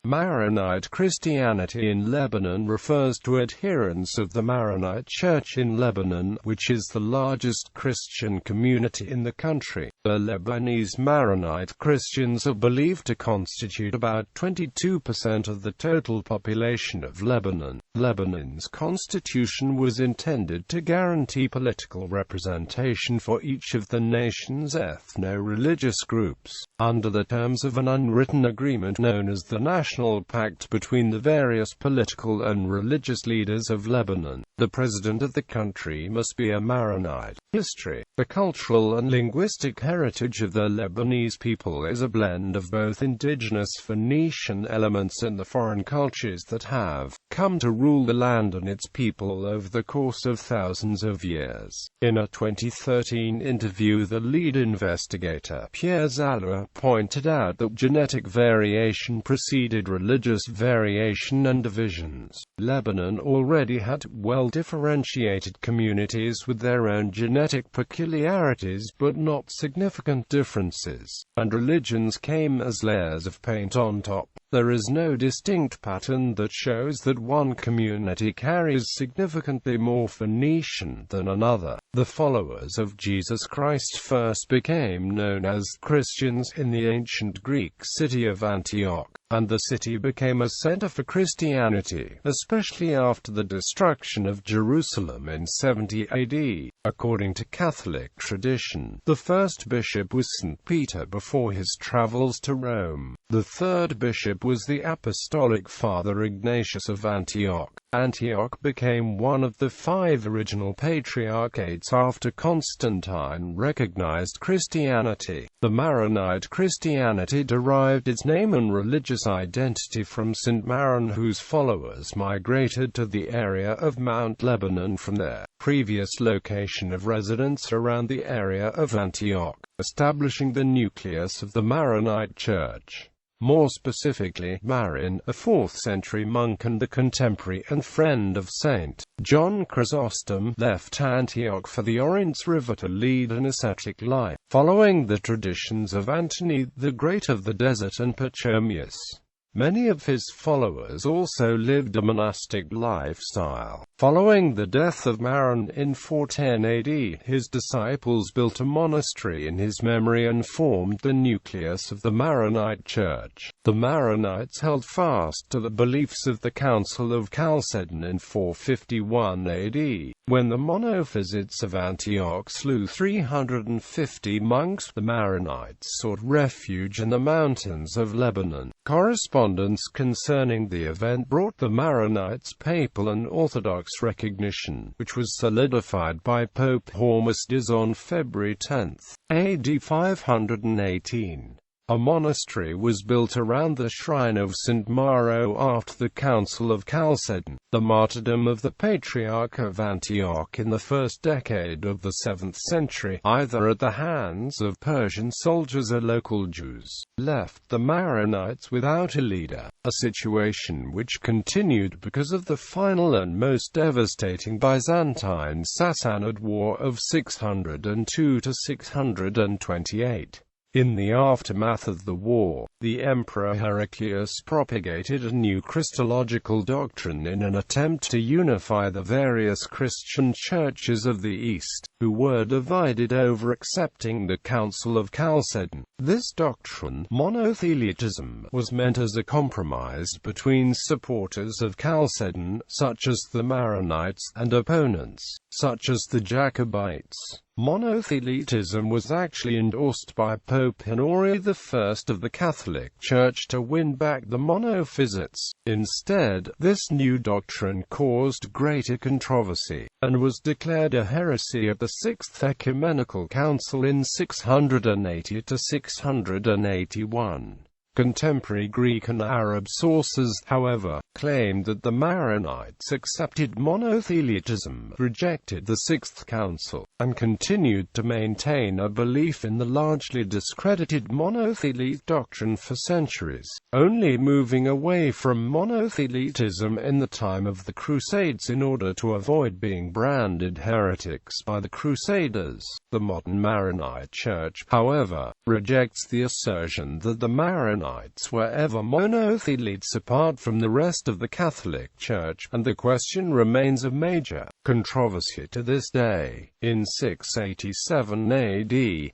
Maronite Christianity in Lebanon refers to adherents of the Maronite Church in Lebanon, which is the largest Christian community in the country. The Lebanese Maronite Christians are believed to constitute about 22% of the total population of Lebanon. Lebanon's constitution was intended to guarantee political representation for each of the nation's ethno-religious groups, under the terms of an unwritten agreement known as the National Pact between the various political and religious leaders of Lebanon. The president of the country must be a Maronite. History. The cultural and linguistic heritage of the Lebanese people is a blend of both indigenous Phoenician elements and the foreign cultures that have come to rule the land and its people over the course of thousands of years. In a 2013 interview, the lead investigator, Pierre Zalloua, pointed out that genetic variation preceded religious variation and divisions. Lebanon already had well-differentiated communities with their own genetic peculiarities but not significant differences, and religions came as layers of paint on top. There is no distinct pattern that shows that one community carries significantly more Phoenician than another. The followers of Jesus Christ first became known as Christians in the ancient Greek city of Antioch, and the city became a center for Christianity, especially after the destruction of Jerusalem in 70 AD. According to Catholic tradition, the first bishop was St. Peter before his travels to Rome. The third bishop was the Apostolic Father Ignatius of Antioch. Antioch became one of the 5 original patriarchates after Constantine recognized Christianity. The Maronite Christianity derived its name and religious identity from St. Maron, whose followers migrated to the area of Mount Lebanon from their previous location of residence around the area of Antioch, establishing the nucleus of the Maronite Church. More specifically, Maron, a 4th-century monk and the contemporary and friend of St. John Chrysostom, left Antioch for the Orontes River to lead an ascetic life, following the traditions of Antony the Great of the Desert and Pachomius. Many of his followers also lived a monastic lifestyle. Following the death of Maron in 410 AD, his disciples built a monastery in his memory and formed the nucleus of the Maronite Church. The Maronites held fast to the beliefs of the Council of Chalcedon in 451 AD. When the Monophysites of Antioch slew 350 monks, the Maronites sought refuge in the mountains of Lebanon. Correspondence concerning the event brought the Maronites papal and orthodox recognition, which was solidified by Pope Hormisdas on February 10, AD 518. A monastery was built around the shrine of St. Maro after the Council of Chalcedon. The martyrdom of the Patriarch of Antioch in the first decade of the 7th century, either at the hands of Persian soldiers or local Jews, left the Maronites without a leader, a situation which continued because of the final and most devastating Byzantine-Sassanid War of 602 to 628. In the aftermath of the war, the Emperor Heraclius propagated a new Christological doctrine in an attempt to unify the various Christian churches of the East, who were divided over accepting the Council of Chalcedon. This doctrine, monothelitism, was meant as a compromise between supporters of Chalcedon, such as the Maronites, and opponents, such as the Jacobites. Monothelitism was actually endorsed by Pope Honori I of the Catholic Church to win back the Monophysites. Instead, this new doctrine caused greater controversy, and was declared a heresy at the Sixth Ecumenical Council in 680 to 681. Contemporary Greek and Arab sources, however, claimed that the Maronites accepted monothelitism, rejected the Sixth Council, and continued to maintain a belief in the largely discredited monothelite doctrine for centuries, only moving away from monothelitism in the time of the Crusades in order to avoid being branded heretics by the Crusaders. The modern Maronite Church, however, rejects the assertion that the Maronites were ever monothelites apart from the rest of the Catholic Church, and the question remains a major controversy to this day. In 687 AD,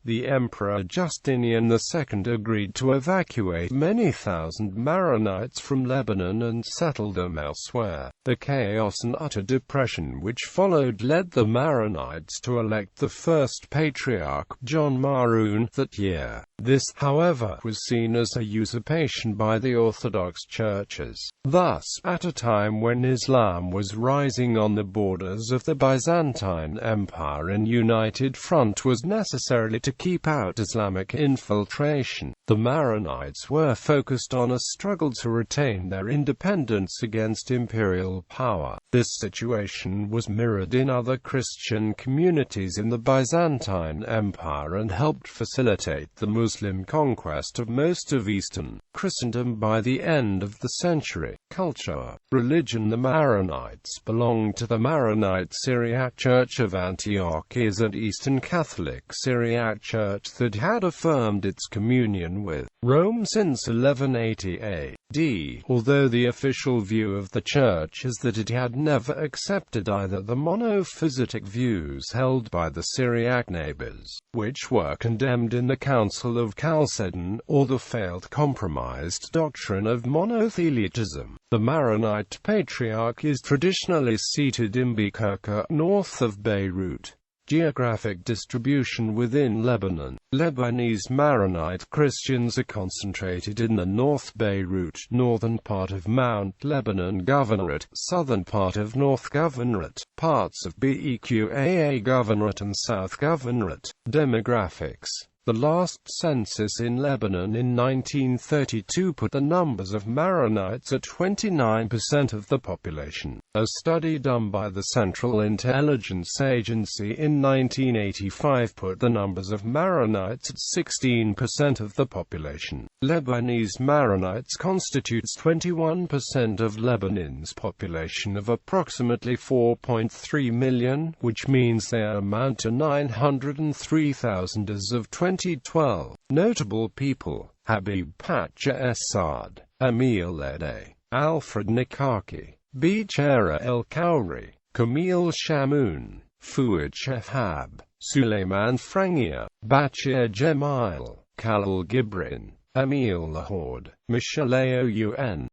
the Emperor Justinian II agreed to evacuate many thousand Maronites from Lebanon and settle them elsewhere. The chaos and utter depression which followed led the Maronites to elect the first Patriarch, John Maroon, that year. This, however, was seen as a usurpation by the Orthodox churches. Thus, at a time when Islam was rising on the borders of the Byzantine Empire, a united front was necessary to keep out Islamic infiltration. The Maronites were focused on a struggle to retain their independence against imperial power. This situation was mirrored in other Christian communities in the Byzantine Empire and helped facilitate the Muslim conquest of most of Eastern Christendom by the end of the century. Culture. Religion. The Maronites belonged to the Maronite Syriac Church of Antioch, an Eastern Catholic Syriac church that had affirmed its communion with Rome since 1180 AD, although the official view of the church is that it had never accepted either the monophysitic views held by the Syriac neighbors, which were condemned in the Council of Chalcedon, or the failed compromised doctrine of monothelitism. The Maronite Patriarch is traditionally seated in Bikirka, north of Beirut. Geographic distribution within Lebanon. Lebanese Maronite Christians are concentrated in the North Beirut, northern part of Mount Lebanon Governorate, southern part of North Governorate, parts of Beqaa Governorate and South Governorate. Demographics. The last census in Lebanon in 1932 put the numbers of Maronites at 29% of the population. A study done by the Central Intelligence Agency in 1985 put the numbers of Maronites at 16% of the population. Lebanese Maronites constitutes 21% of Lebanon's population of approximately 4.3 million, which means they amount to 903,000 as of 2012. Notable people: Habib Pacha Essad, Emil Ede, Alfred Nikaki, Bichara El Kauri, Camille Shamoun, Fouad Shehab, Suleiman Frangia, Bachir Jemail, Khalil Gibrin, Emil Lahoud, Micheleo Un.